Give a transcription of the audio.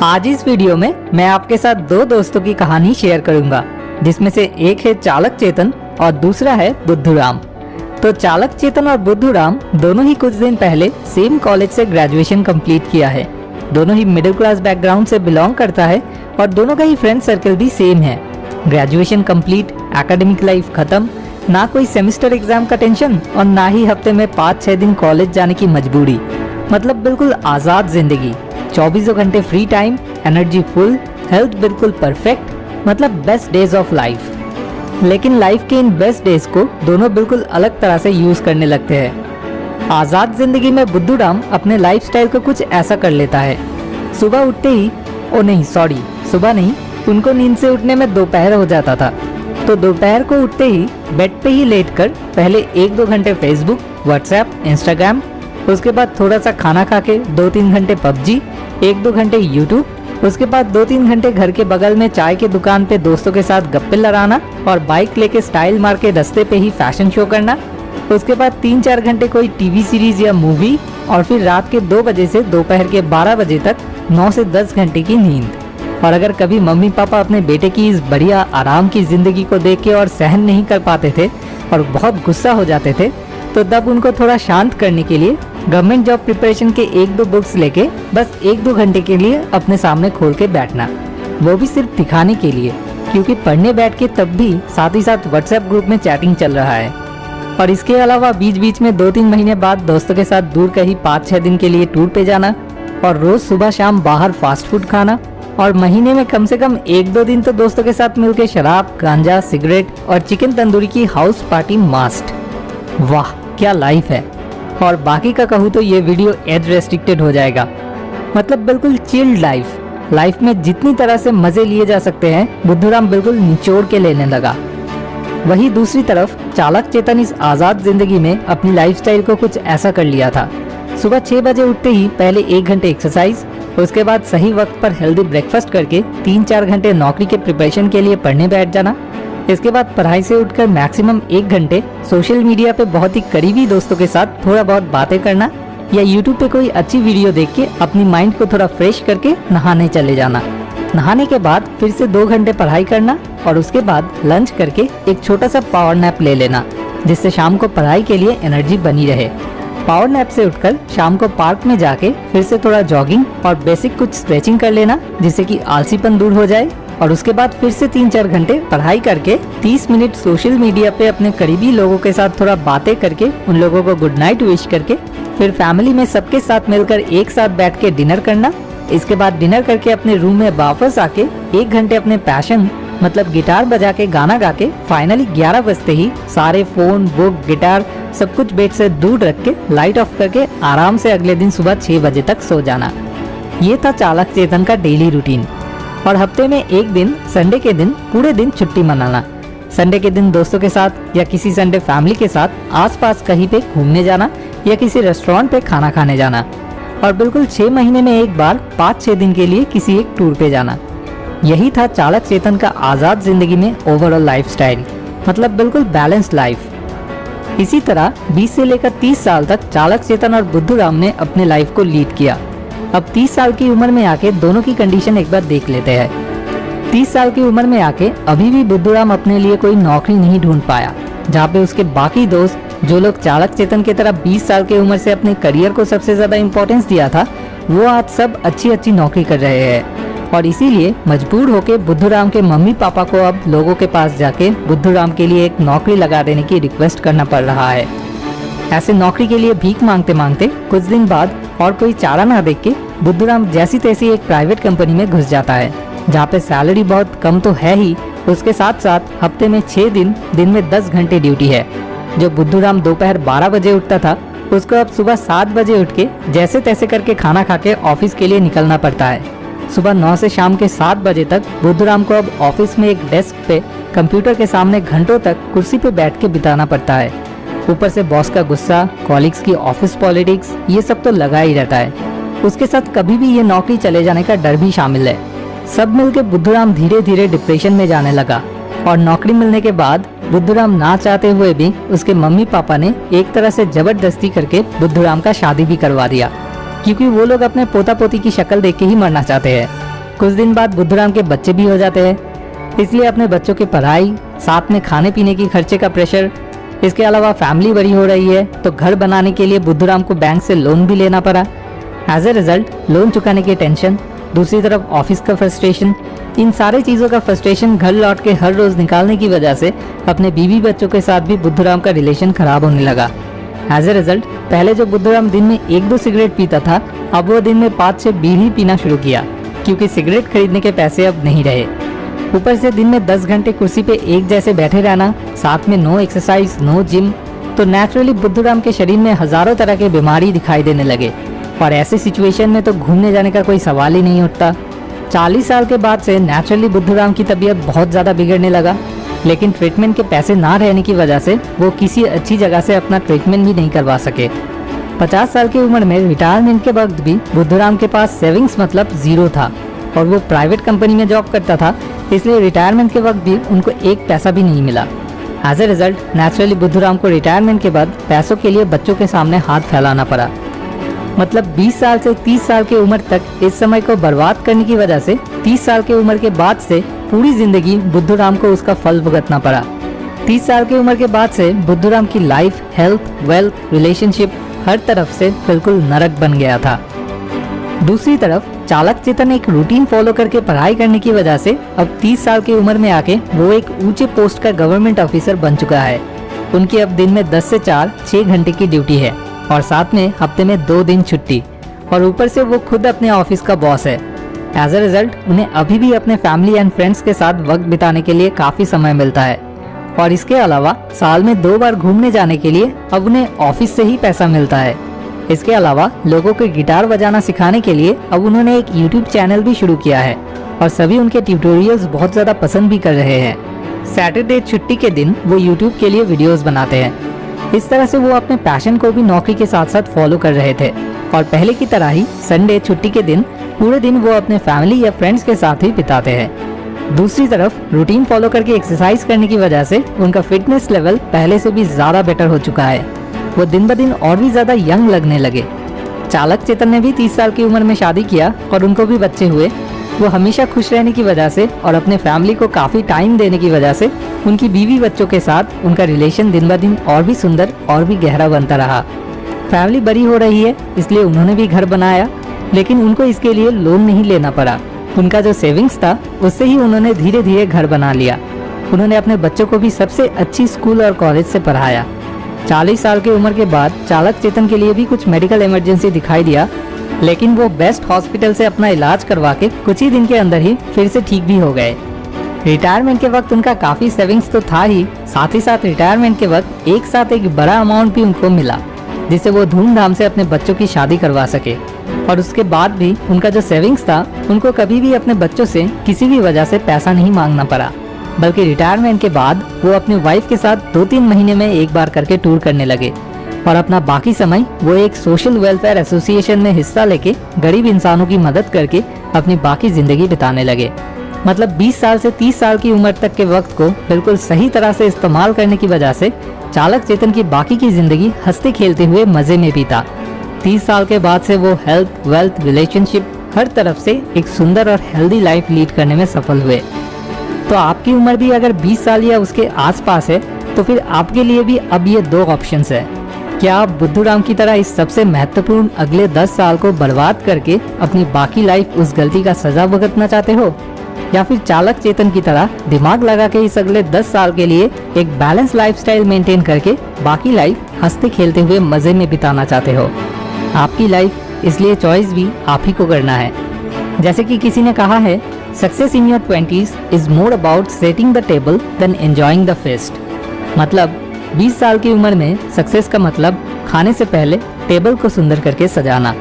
आज इस वीडियो में मैं आपके साथ दो दोस्तों की कहानी शेयर करूंगा, जिसमें से एक है चालक चेतन और दूसरा है बुद्धूराम। तो चालक चेतन और बुद्धूराम दोनों ही कुछ दिन पहले सेम कॉलेज से ग्रेजुएशन कंप्लीट किया है। दोनों ही मिडिल क्लास बैकग्राउंड से बिलोंग करता है और दोनों का ही फ्रेंड सर्कल भी सेम है। ग्रेजुएशन कंप्लीट, एकेडमिक लाइफ खत्म, ना कोई सेमेस्टर एग्जाम का टेंशन और ना ही हफ्ते में 5-6 दिन कॉलेज जाने की मजबूरी। मतलब बिल्कुल आज़ाद जिंदगी, 24 घंटे free time, energy full, health बिल्कुल परफेक्ट, मतलब बेस्ट डेज ऑफ लाइफ। लेकिन लाइफ के इन बेस्ट डेज को दोनों बिल्कुल अलग तरह से यूज करने लगते हैं। आज़ाद जिंदगी में बुद्धूराम अपने लाइफस्टाइल को कुछ ऐसा कर लेता है। सुबह उठते ही, सुबह नहीं, उनको नींद से उठने में दोपहर हो जाता था। तो दोपहर को उठते ही बेड पे ही लेटकर पहले 1-2 घंटे फेसबुक, व्हाट्सएप, इंस्टाग्राम, उसके बाद थोड़ा सा खाना खा के 2-3 घंटे पबजी, 1-2 घंटे यूट्यूब, उसके बाद 2-3 घंटे घर के बगल में चाय के दुकान पे दोस्तों के साथ गप्पे लड़ाना और बाइक लेके स्टाइल मार के रास्ते पे ही फैशन शो करना। उसके बाद 3-4 घंटे कोई टीवी सीरीज या मूवी और फिर रात के 2 बजे से दोपहर के 12 बजे तक 9 से 10 घंटे की नींद। और अगर कभी मम्मी पापा अपने बेटे की इस बढ़िया आराम की जिंदगी को देख के और सहन नहीं कर पाते थे और बहुत गुस्सा हो जाते थे, तो तब उनको थोड़ा शांत करने के लिए गवर्नमेंट जॉब प्रिपरेशन के 1-2 बुक्स लेके बस 1-2 घंटे के लिए अपने सामने खोल के बैठना, वो भी सिर्फ दिखाने के लिए, क्योंकि पढ़ने बैठ के तब भी साथ ही साथ व्हाट्सएप ग्रुप में चैटिंग चल रहा है। और इसके अलावा बीच बीच में 2-3 महीने बाद दोस्तों के साथ दूर कहीं 5-6 दिन के लिए टूर पे जाना और रोज सुबह शाम बाहर फास्ट फूड खाना और महीने में कम से कम 1-2 दिन तो दोस्तों के साथ मिलकर शराब, गांजा, सिगरेट और चिकन तंदूरी की हाउस पार्टी मस्ट। वाह क्या लाइफ है। और बाकी का कहूँ तो ये वीडियो एज रेस्ट्रिक्टेड हो जाएगा। मतलब बिल्कुल चिल्ड लाइफ में जितनी तरह से मजे लिए जा सकते हैं बुद्धूराम बिल्कुल निचोड़ के लेने लगा। वही दूसरी तरफ चालक चेतन इस आज़ाद जिंदगी में अपनी लाइफस्टाइल को कुछ ऐसा कर लिया था। सुबह 6 बजे उठते ही पहले 1 घंटे एक्सरसाइज, उसके बाद सही वक्त पर हेल्दी ब्रेकफास्ट करके 3-4 घंटे नौकरी के प्रिपरेशन के लिए पढ़ने बैठ जाना। इसके बाद पढ़ाई से उठकर मैक्सिमम 1 घंटे सोशल मीडिया पे बहुत ही करीबी दोस्तों के साथ थोड़ा बहुत बातें करना या यूट्यूब पे कोई अच्छी वीडियो देख के अपनी माइंड को थोड़ा फ्रेश करके नहाने चले जाना। नहाने के बाद फिर से 2 घंटे पढ़ाई करना और उसके बाद लंच करके एक छोटा सा पावर नैप ले लेना, जिससे शाम को पढ़ाई के लिए एनर्जी बनी रहे। पावर नैप से उठकर शाम को पार्क में जाके फिर से थोड़ा जॉगिंग और बेसिक कुछ स्ट्रेचिंग कर लेना, जिससे कि आलसीपन दूर हो जाए। और उसके बाद फिर से 3-4 घंटे पढ़ाई करके 30 मिनट सोशल मीडिया पे अपने करीबी लोगों के साथ थोड़ा बातें करके उन लोगों को गुड नाइट विश करके फिर फैमिली में सबके साथ मिलकर एक साथ बैठ के डिनर करना। इसके बाद डिनर करके अपने रूम में वापस आके 1 घंटे अपने पैशन मतलब गिटार बजा के गाना गा के फाइनली 11 बजते ही सारे फोन, बुक, गिटार सब कुछ बेड से दूर रख के लाइट ऑफ करके आराम से अगले दिन सुबह 6 बजे तक सो जाना। ये था चालक चेतन का डेली रूटीन। और हफ्ते में एक दिन संडे के दिन पूरे दिन छुट्टी मनाना। संडे के दिन दोस्तों के साथ या किसी संडे फैमिली के साथ आसपास कहीं पे घूमने जाना या किसी रेस्टोरेंट पे खाना खाने जाना। और बिल्कुल 6 महीने में एक बार 5-6 दिन के लिए किसी एक टूर पे जाना। यही था चालक चेतन का आज़ाद जिंदगी में ओवरऑल लाइफस्टाइल, मतलब बिल्कुल बैलेंस्ड लाइफ। इसी तरह 20 से लेकर 30 साल तक चालक चेतन और बुद्धूराम ने अपने लाइफ को लीड किया। अब 30 साल की उम्र में आके दोनों की कंडीशन एक बार देख लेते हैं। 30 साल की उम्र में आके अभी भी बुद्धूराम अपने लिए कोई नौकरी नहीं ढूंढ पाया, जहाँ पे उसके बाकी दोस्त जो लोग चालक चेतन की तरह 20 साल की उम्र से अपने करियर को सबसे ज्यादा इम्पोर्टेंस दिया था, वो आज सब अच्छी नौकरी कर रहे हैं। और इसीलिए मजबूर होके बुद्धूराम के मम्मी पापा को अब लोगों के पास जाके बुद्धूराम के लिए एक नौकरी लगा देने की रिक्वेस्ट करना पड़ रहा है। ऐसे नौकरी के लिए भीख मांगते मांगते कुछ दिन बाद और कोई चारा ना देख के बुद्धूराम जैसी तैसी एक प्राइवेट कंपनी में घुस जाता है, जहाँ पे सैलरी बहुत कम तो है ही, उसके साथ साथ हफ्ते में 6 दिन में 10 घंटे ड्यूटी है। जो बुद्धूराम दोपहर 12 बजे उठता था, उसको अब सुबह 7 बजे उठ के जैसे तैसे करके खाना खा के ऑफिस के लिए निकलना पड़ता है। सुबह 9 से शाम के 7 बजे तक बुद्धूराम को अब ऑफिस में एक डेस्क पे कंप्यूटर के सामने घंटों तक कुर्सी पे बैठ के बिताना पड़ता है। ऊपर से बॉस का गुस्सा, कॉलिग्स की ऑफिस पॉलिटिक्स, ये सब तो लगा ही रहता है। उसके साथ कभी भी ये नौकरी चले जाने का डर भी शामिल है। सब मिलके बुद्धूराम धीरे धीरे डिप्रेशन में जाने लगा और नौकरी मिलने के बाद बुद्धूराम ना चाहते हुए भी उसके मम्मी पापा ने एक तरह से जबरदस्ती करके बुद्धूराम का शादी भी करवा दिया, क्योंकि वो लोग अपने पोता पोती की शक्ल देख के ही मरना चाहते हैं। कुछ दिन बाद बुद्धूराम के बच्चे भी हो जाते हैं, इसलिए अपने बच्चों की पढ़ाई, साथ में खाने पीने की खर्चे का प्रेशर, इसके अलावा फैमिली बड़ी हो रही है तो घर बनाने के लिए बुद्धूराम को बैंक से लोन भी लेना पड़ा। एज ए रिजल्ट लोन चुकाने की टेंशन, दूसरी तरफ ऑफिस का फ्रस्ट्रेशन, इन सारी चीज़ों का फ्रस्ट्रेशन घर लौट के हर रोज निकालने की वजह से अपने बीवी बच्चों के साथ भी बुद्धूराम का रिलेशन खराब होने लगा। एज ए रिजल्ट पहले जो बुद्धूराम दिन में 1-2 सिगरेट पीता था, अब वो दिन में 5-6 बीड़ी पीना शुरू किया, क्योंकि सिगरेट खरीदने के पैसे अब नहीं रहे। ऊपर से दिन में 10 घंटे कुर्सी पे एक जैसे बैठे रहना, साथ में नो एक्सरसाइज, नो जिम, तो नेचुरली बुद्धूराम के शरीर में हजारों तरह के बीमारी दिखाई देने लगे। और ऐसे सिचुएशन में तो घूमने जाने का कोई सवाल ही नहीं उठता। 40 साल के बाद से नेचुरली बुद्धूराम की तबीयत बहुत ज़्यादा बिगड़ने लगा, लेकिन ट्रीटमेंट के पैसे ना रहने की वजह से वो किसी अच्छी जगह से अपना ट्रीटमेंट भी नहीं करवा सके। 50 साल की उम्र में रिटायरमेंट के वक्त भी बुद्धूराम के पास सेविंग्स मतलब जीरो था, और वो प्राइवेट कंपनी में जॉब करता था, इसलिए रिटायरमेंट के वक्त भी उनको एक पैसा भी नहीं मिला। As a result naturally Buddhuram को रिटायरमेंट के बाद पैसों के लिए बच्चों के सामने हाथ फैलाना पड़ा। मतलब 20 साल से 30 साल की उम्र तक इस समय को बर्बाद करने की वजह से 30 साल की उम्र के बाद से पूरी जिंदगी बुद्धूराम को उसका फल भुगतना पड़ा। 30 साल की उम्र के बाद से बुद्धूराम की लाइफ, हेल्थ, वेल्थ, रिलेशनशिप हर तरफ से बिल्कुल नरक बन गया था। दूसरी तरफ चालक चेतन एक रूटीन फॉलो करके पढ़ाई करने की वजह से अब 30 साल की उम्र में आके वो एक ऊंचे पोस्ट का गवर्नमेंट ऑफिसर बन चुका है। उनकी अब दिन में 10 से 4 6 घंटे की ड्यूटी है, और साथ में हफ्ते में 2 दिन छुट्टी, और ऊपर से वो खुद अपने ऑफिस का बॉस है। एज ए रिजल्ट उन्हें अभी भी अपने फैमिली एंड फ्रेंड्स के साथ वक्त बिताने के लिए काफी समय मिलता है, और इसके अलावा साल में 2 बार घूमने जाने के लिए अब उन्हें ऑफिस से ही पैसा मिलता है। इसके अलावा लोगों को गिटार बजाना सिखाने के लिए अब उन्होंने एक YouTube चैनल भी शुरू किया है, और सभी उनके ट्यूटोरियल्स बहुत ज्यादा पसंद भी कर रहे हैं। सैटरडे छुट्टी के दिन वो YouTube के लिए वीडियोस बनाते हैं। इस तरह से वो अपने पैशन को भी नौकरी के साथ साथ फॉलो कर रहे थे, और पहले की तरह ही संडे छुट्टी के दिन पूरे दिन वो अपने फैमिली या फ्रेंड्स के साथ ही बिताते हैं। दूसरी तरफ रूटीन फॉलो करके एक्सरसाइज करने की वजह से उनका फिटनेस लेवल पहले से भी ज्यादा बेटर हो चुका है। वो दिन ब दिन और भी ज्यादा यंग लगने लगे। चालक चेतन ने भी 30 साल की उम्र में शादी किया और उनको भी बच्चे हुए। वो हमेशा खुश रहने की वजह से और अपने फैमिली को काफी टाइम देने की वजह से उनकी बीवी बच्चों के साथ उनका रिलेशन दिन ब दिन और भी सुंदर और भी गहरा बनता रहा। फैमिली बड़ी हो रही है, इसलिए उन्होंने भी घर बनाया, लेकिन उनको इसके लिए लोन नहीं लेना पड़ा। उनका जो सेविंग्स था उससे ही उन्होंने धीरे धीरे घर बना लिया। उन्होंने अपने बच्चों को भी सबसे अच्छी स्कूल और कॉलेज से पढ़ाया। 40 साल की उम्र के बाद चालक चेतन के लिए भी कुछ मेडिकल इमरजेंसी दिखाई दिया, लेकिन वो बेस्ट हॉस्पिटल से अपना इलाज करवा के कुछ ही दिन के अंदर ही फिर से ठीक भी हो गए। रिटायरमेंट के वक्त उनका काफी सेविंग्स तो था ही, साथ ही साथ रिटायरमेंट के वक्त एक साथ एक बड़ा अमाउंट भी उनको मिला, जिससे वो धूमधाम से अपने बच्चों की शादी करवा सके। और उसके बाद भी उनका जो सेविंग्स था उनको कभी भी अपने बच्चों से किसी भी वजह से पैसा नहीं मांगना पड़ा, बल्कि रिटायरमेंट के बाद वो अपनी वाइफ के साथ 2-3 महीने में एक बार करके टूर करने लगे, और अपना बाकी समय वो एक सोशल वेलफेयर एसोसिएशन में हिस्सा लेके गरीब इंसानों की मदद करके अपनी बाकी जिंदगी बिताने लगे। मतलब 20 साल से 30 साल की उम्र तक के वक्त को बिल्कुल सही तरह से इस्तेमाल करने की वजह से चालक चेतन की बाकी की जिंदगी हंसते खेलते हुए मजे में बीता। 30 साल के बाद से वो हेल्थ, वेल्थ, रिलेशनशिप हर तरफ से एक सुंदर और हेल्दी लाइफ लीड करने में सफल हुए। तो आपकी उम्र भी अगर 20 साल या उसके आसपास है तो फिर आपके लिए भी अब ये 2 ऑप्शंस है। क्या आप बुद्धूराम की तरह इस सबसे महत्वपूर्ण अगले 10 साल को बर्बाद करके अपनी बाकी लाइफ उस गलती का सजा भुगतना चाहते हो, या फिर चालक चेतन की तरह दिमाग लगा के इस अगले 10 साल के लिए एक बैलेंस लाइफस्टाइल मेंटेन करके बाकी लाइफ हंसते खेलते हुए मजे में बिताना चाहते हो? आपकी लाइफ, इसलिए चॉइस भी आप ही को करना है। जैसे कि किसी ने कहा है, success in your 20s is more about setting the table than enjoying the feast. मतलब 20 साल की उम्र में सक्सेस का मतलब खाने से पहले टेबल को सुंदर करके सजाना,